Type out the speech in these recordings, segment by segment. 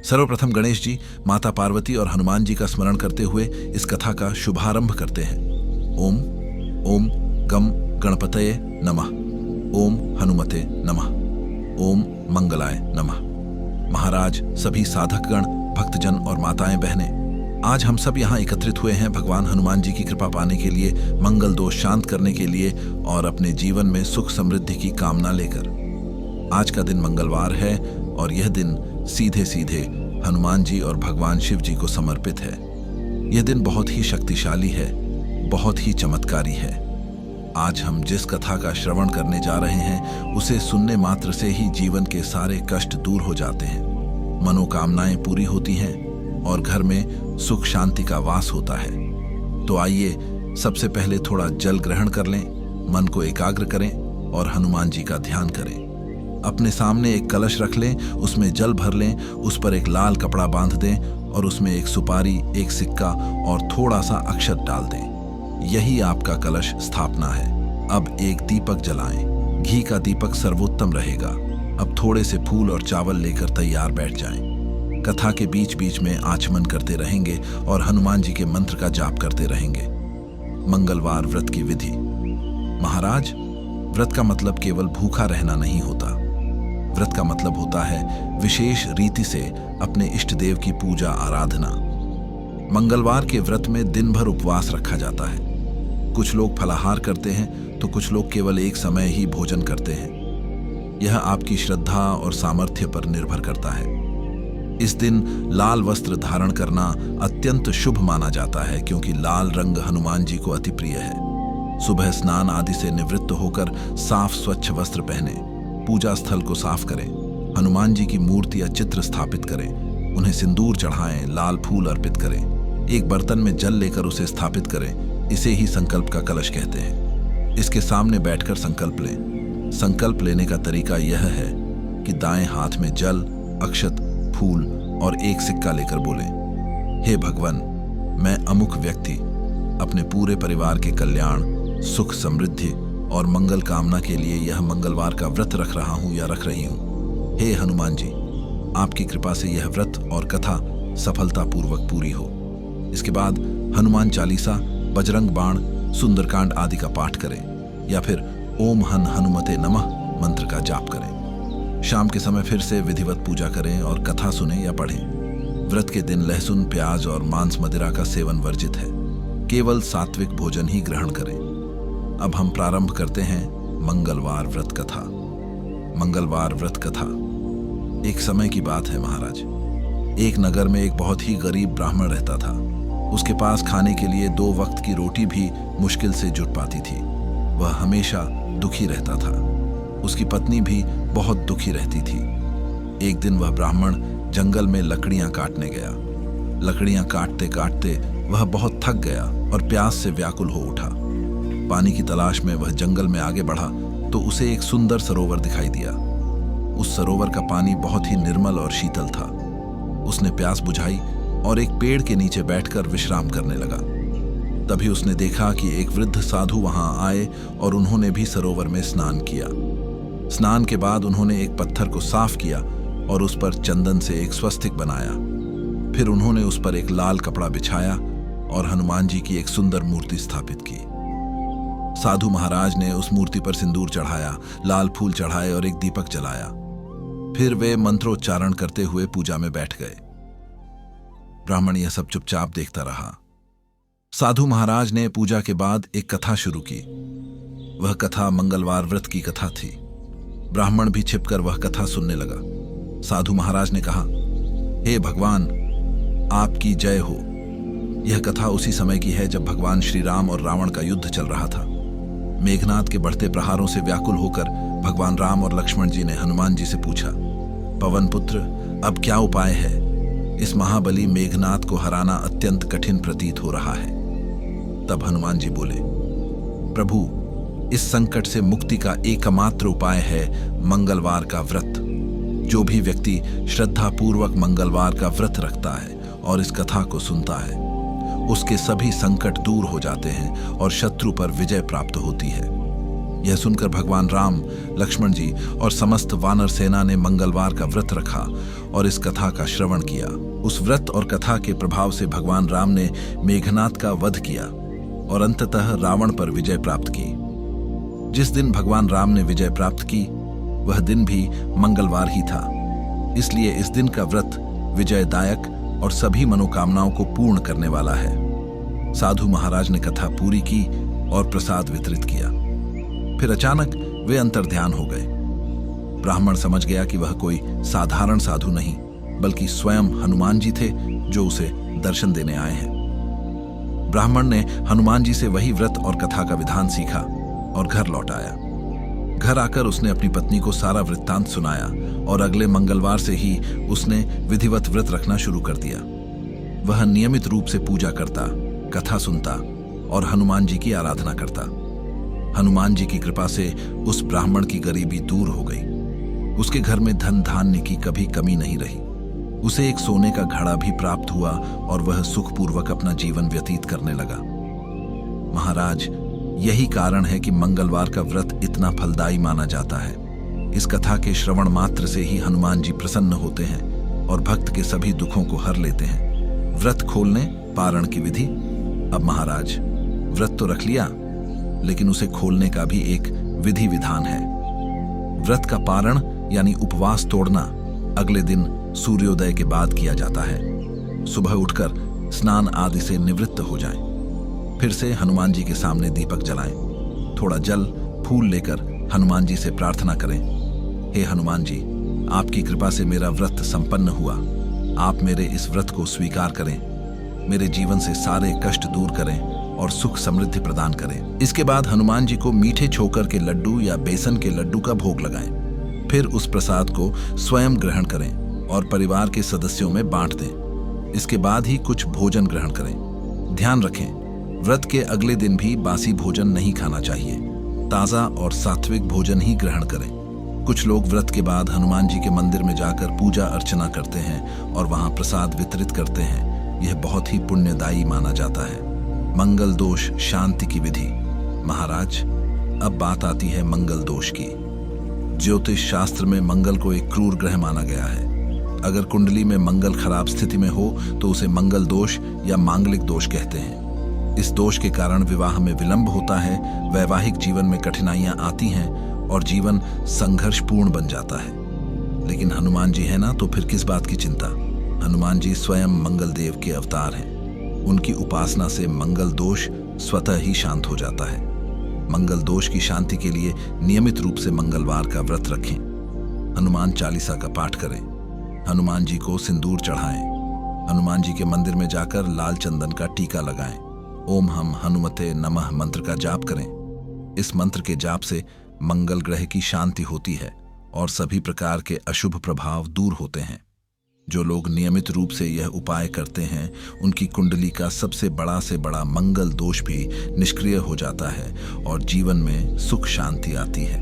सर्वप्रथम गणेश जी, माता पार्वती और हनुमान जी का स्मरण करते हुए इस कथा का शुभारंभ करते हैं। ओम ओम गम गणपतये नमः। ओम हनुमते नमः। ओम मंगलाय नमः। महाराज, सभी साधकगण, भक्तजन और माताएं बहनें, आज हम सब यहाँ एकत्रित हुए हैं भगवान हनुमान जी की कृपा पाने के लिए, मंगल दोष शांत करने के लिए और अपने जीवन में सुख समृद्धि की कामना लेकर। आज का दिन मंगलवार है और यह दिन सीधे सीधे हनुमान जी और भगवान शिव जी को समर्पित है। यह दिन बहुत ही शक्तिशाली है, बहुत ही चमत्कारी है। आज हम जिस कथा का श्रवण करने जा रहे हैं उसे सुनने मात्र से ही जीवन के सारे कष्ट दूर हो जाते हैं, मनोकामनाएं पूरी होती हैं और घर में सुख शांति का वास होता है। तो आइए सबसे पहले थोड़ा जल ग्रहण कर लें, मन को एकाग्र करें और हनुमान जी का ध्यान करें। अपने सामने एक कलश रख लें, उसमें जल भर लें, उस पर एक लाल कपड़ा बांध दें और उसमें एक सुपारी, एक सिक्का और थोड़ा सा अक्षत डाल दें। यही आपका कलश स्थापना है। अब एक दीपक जलाएं। घी का दीपक सर्वोत्तम रहेगा। अब थोड़े से फूल और चावल लेकर तैयार बैठ जाएं। कथा के बीच बीच में आचमन करते रहेंगे और हनुमान जी के मंत्र का जाप करते रहेंगे। मंगलवार व्रत की विधि। महाराज, व्रत का मतलब केवल भूखा रहना नहीं होता। व्रत का मतलब होता है विशेष रीति से अपने इष्ट देव की पूजा आराधना। मंगलवार के व्रत में दिन भर उपवास रखा जाता है। कुछ लोग फलाहार करते हैं तो कुछ लोग केवल एक समय ही भोजन करते हैं। यह आपकी श्रद्धा और सामर्थ्य पर निर्भर करता है। इस दिन लाल वस्त्र धारण करना अत्यंत शुभ माना जाता है क्योंकि लाल रंग हनुमान जी को अति प्रिय है। सुबह स्नान आदि से निवृत्त होकर साफ स्वच्छ वस्त्र पहने, पूजा स्थल को साफ करें, हनुमान जी की मूर्ति या चित्र स्थापित करें, उन्हें सिंदूर चढ़ाएं, लाल फूल अर्पित करें, एक बर्तन में जल लेकर उसे स्थापित करें। इसे ही संकल्प का कलश कहते हैं। इसके सामने बैठकर संकल्प लें। संकल्प लेने का तरीका यह है कि दाएं हाथ में जल, अक्षत, फूल और एक सिक्का लेकर बोलें, हे भगवान, मैं अमुक व्यक्ति अपने पूरे परिवार के कल्याण, सुख, समृद्धि और मंगल कामना के लिए यह मंगलवार का व्रत रख रहा हूं या रख रही हूं। हे हनुमान जी, आपकी कृपा से यह व्रत और कथा सफलतापूर्वक पूरी हो। इसके बाद हनुमान चालीसा, बजरंग बाण, सुंदरकांड आदि का पाठ करें या फिर ओम हनुमते नमः मंत्र का जाप करें। शाम के समय फिर से विधिवत पूजा करें और कथा सुने या पढ़ें। व्रत के दिन लहसुन, प्याज और मांस मदिरा का सेवन वर्जित है। केवल सात्विक भोजन ही ग्रहण करें। अब हम प्रारंभ करते हैं मंगलवार व्रत कथा। मंगलवार व्रत कथा। एक समय की बात है महाराज। एक नगर में एक बहुत ही गरीब ब्राह्मण रहता था। उसके पास खाने के लिए 2 वक्त की रोटी भी मुश्किल से जुट पाती थी। वह हमेशा दुखी रहता था। उसकी पत्नी भी बहुत दुखी रहती थी। एक दिन वह ब्राह्मण जंगल में लकड़ियां काटने गया। लकड़ियां काटते काटते वह बहुत थक गया और प्यास से व्याकुल हो उठा। पानी की तलाश में वह जंगल में आगे बढ़ा तो उसे एक सुंदर सरोवर दिखाई दिया। उस सरोवर का पानी बहुत ही निर्मल और शीतल था। उसने प्यास बुझाई और एक पेड़ के नीचे बैठकर विश्राम करने लगा। तभी उसने देखा कि एक वृद्ध साधु वहां आए और उन्होंने भी सरोवर में स्नान किया। स्नान के बाद उन्होंने एक पत्थर को साफ किया और उस पर चंदन से एक स्वस्तिक बनाया। फिर उन्होंने उस पर एक लाल कपड़ा बिछाया और हनुमान जी की एक सुंदर मूर्ति स्थापित की। साधु महाराज ने उस मूर्ति पर सिंदूर चढ़ाया, लाल फूल चढ़ाए और एक दीपक जलाया। फिर वे मंत्रोच्चारण करते हुए पूजा में बैठ गए। ब्राह्मण यह सब चुपचाप देखता रहा। साधु महाराज ने पूजा के बाद एक कथा शुरू की। वह कथा मंगलवार व्रत की कथा थी। ब्राह्मण भी छिपकर वह कथा सुनने लगा। साधु महाराज ने कहा, हे भगवान, आपकी जय हो। यह कथा उसी समय की है जब भगवान श्री राम और रावण का युद्ध चल रहा था। मेघनाद के बढ़ते प्रहारों से व्याकुल होकर भगवान राम और लक्ष्मण जी ने हनुमान जी से पूछा, पवन पुत्र, अब क्या उपाय है? इस महाबली मेघनाद को हराना अत्यंत कठिन प्रतीत हो रहा है। तब हनुमान जी बोले, प्रभु, इस संकट से मुक्ति का एकमात्र उपाय है मंगलवार का व्रत। जो भी व्यक्ति श्रद्धापूर्वक मंगलवार का व्रत रखता है और इस कथा को सुनता है, उसके सभी संकट दूर हो जाते हैं और शत्रु पर विजय प्राप्त होती है। यह सुनकर भगवान राम, लक्ष्मण जी और समस्त वानर सेना ने मंगलवार का व्रत रखा और इस कथा का श्रवण किया। उस व्रत और कथा के प्रभाव से भगवान राम ने मेघनाद का वध किया और अंततः रावण पर विजय प्राप्त की। जिस दिन भगवान राम ने विजय प्राप्त की वह दिन भी मंगलवार ही था, इसलिए इस दिन का व्रत विजयदायक और सभी मनोकामनाओं को पूर्ण करने वाला है। साधु महाराज ने कथा पूरी की और प्रसाद वितरित किया। फिर अचानक वे अंतर्ध्यान हो गए। ब्राह्मण समझ गया कि वह कोई साधारण साधु नहीं बल्कि स्वयं हनुमान जी थे जो उसे दर्शन देने आए हैं। ब्राह्मण ने हनुमान जी से वही व्रत और कथा का विधान सीखा और घर लौट आया। घर आकर उसने अपनी पत्नी को सारा वृत्तांत सुनाया और अगले मंगलवार से ही उसने विधिवत व्रत रखना शुरू कर दिया। वह नियमित रूप से पूजा करता, कथा सुनता और हनुमान जी की आराधना करता। हनुमान जी की कृपा से उस ब्राह्मण की गरीबी दूर हो गई। उसके घर में धन धान्य की कभी कमी नहीं रही। उसे एक सोने का घड़ा भी प्राप्त हुआ और वह सुखपूर्वक अपना जीवन व्यतीत करने लगा। महाराज, यही कारण है कि मंगलवार का व्रत इतना फलदायी माना जाता है। इस कथा के श्रवण मात्र से ही हनुमान जी प्रसन्न होते हैं और भक्त के सभी दुखों को हर लेते हैं। व्रत खोलने पारण की विधि। अब महाराज, व्रत तो रख लिया, लेकिन उसे खोलने का भी एक विधि विधान है। व्रत का पारण यानी उपवास तोड़ना अगले दिन सूर्योदय के बाद किया जाता है। सुबह उठकर स्नान आदि से निवृत्त हो जाएं। फिर से हनुमान जी के सामने दीपक जलाएं। थोड़ा जल फूल लेकर हनुमान जी से प्रार्थना करें, हे हनुमान जी, आपकी कृपा से मेरा व्रत संपन्न हुआ। आप मेरे इस व्रत को स्वीकार करें, मेरे जीवन से सारे कष्ट दूर करें और सुख समृद्धि प्रदान करें। इसके बाद हनुमान जी को मीठे छोकर के लड्डू या बेसन के लड्डू का भोग लगाएं। फिर उस प्रसाद को स्वयं ग्रहण करें और परिवार के सदस्यों में बांट दें। इसके बाद ही कुछ भोजन ग्रहण करें। ध्यान रखें, व्रत के अगले दिन भी बासी भोजन नहीं खाना चाहिए। ताज़ा और सात्विक भोजन ही ग्रहण करें। कुछ लोग व्रत के बाद हनुमान जी के मंदिर में जाकर पूजा अर्चना करते हैं और वहां प्रसाद वितरित करते हैं। यह बहुत ही पुण्यदायी माना जाता है। मंगल दोष शांति की विधि। महाराज, अब बात आती है मंगल दोष की। ज्योतिष शास्त्र में मंगल को एक क्रूर ग्रह माना गया है। अगर कुंडली में मंगल खराब स्थिति में हो तो उसे मंगल दोष या मांगलिक दोष कहते हैं। इस दोष के कारण विवाह में विलंब होता है, वैवाहिक जीवन में कठिनाइयां आती हैं और जीवन संघर्षपूर्ण बन जाता है। लेकिन हनुमान जी है ना, तो फिर किस बात की चिंता। हनुमान जी स्वयं मंगल देव के अवतार हैं। उनकी उपासना से मंगल दोष स्वतः ही शांत हो जाता है। मंगल दोष की शांति के लिए नियमित रूप से मंगलवार का व्रत रखें। हनुमान चालीसा का पाठ करें। हनुमान जी को सिंदूर चढ़ाएं। हनुमान जी के मंदिर में जाकर लाल चंदन का टीका लगाएं। ओम हम हनुमते नमः मंत्र का जाप करें। इस मंत्र के जाप से मंगल ग्रह की शांति होती है और सभी प्रकार के अशुभ प्रभाव दूर होते हैं। जो लोग नियमित रूप से यह उपाय करते हैं उनकी कुंडली का सबसे बड़ा से बड़ा मंगल दोष भी निष्क्रिय हो जाता है और जीवन में सुख शांति आती है।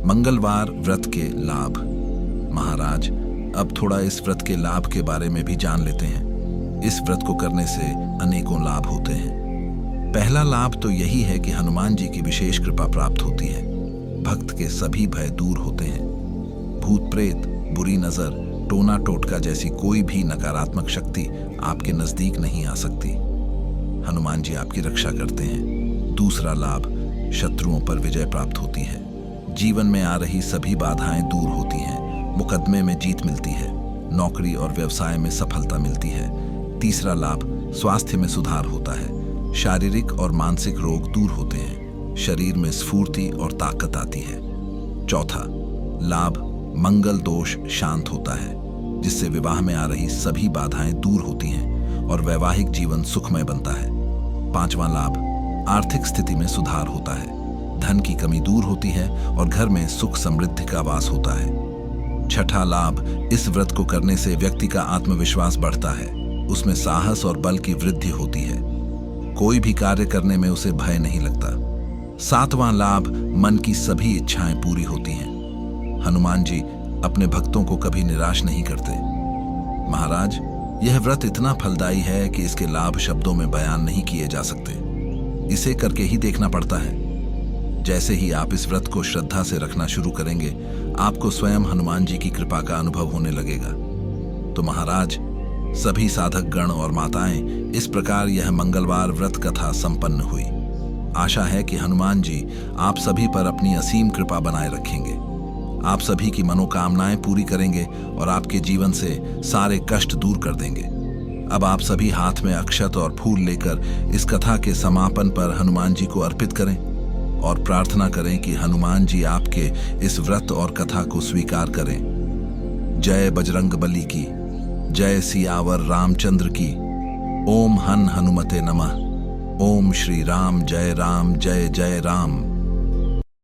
मंगलवार व्रत के लाभ। महाराज, अब थोड़ा इस व्रत के लाभ के बारे में भी जान लेते हैं। इस व्रत को करने से अनेकों लाभ होते हैं। पहला लाभ तो यही है कि हनुमान जी की विशेष कृपा प्राप्त होती है। भक्त के सभी भय दूर होते हैं। भूत प्रेत, बुरी नजर, टोना टोटका जैसी कोई भी नकारात्मक शक्ति आपके नजदीक नहीं आ सकती। हनुमान जी आपकी रक्षा करते हैं। दूसरा लाभ, शत्रुओं पर विजय प्राप्त होती है। जीवन में आ रही सभी बाधाएं दूर होती हैं। मुकदमे में जीत मिलती है। नौकरी और व्यवसाय में सफलता मिलती है। तीसरा लाभ, स्वास्थ्य में सुधार होता है। शारीरिक और मानसिक रोग दूर होते हैं। शरीर में स्फूर्ति और ताकत आती है। चौथा लाभ, मंगल दोष शांत होता है, जिससे विवाह में आ रही सभी बाधाएं दूर होती हैं और वैवाहिक जीवन सुखमय बनता है। पांचवा लाभ, आर्थिक स्थिति में सुधार होता है। धन की कमी दूर होती है और घर में सुख समृद्धि का वास होता है। छठा लाभ, इस व्रत को करने से व्यक्ति का आत्मविश्वास बढ़ता है। उसमें साहस और बल की वृद्धि होती है। कोई भी कार्य करने में उसे भय नहीं लगता। सातवां लाभ, मन की सभी इच्छाएं पूरी होती हैं। हनुमान जी अपने भक्तों को कभी निराश नहीं करते। महाराज, यह व्रत इतना फलदायी है कि इसके लाभ शब्दों में बयान नहीं किए जा सकते। इसे करके ही देखना पड़ता है। जैसे ही आप इस व्रत को श्रद्धा से रखना शुरू करेंगे, आपको स्वयं हनुमान जी की कृपा का अनुभव होने लगेगा। तो महाराज, सभी साधक गण और माताएं, इस प्रकार यह मंगलवार व्रत कथा संपन्न हुई। आशा है कि हनुमान जी आप सभी पर अपनी असीम कृपा बनाए रखेंगे, आप सभी की मनोकामनाएं पूरी करेंगे और आपके जीवन से सारे कष्ट दूर कर देंगे। अब आप सभी हाथ में अक्षत और फूल लेकर इस कथा के समापन पर हनुमान जी को अर्पित करें और प्रार्थना करें कि हनुमान जी आपके इस व्रत और कथा को स्वीकार करें। जय बजरंग बली की, जय सियावर रामचंद्र की। ओम हन हनुमते नमः। ओम श्री राम जय जय राम।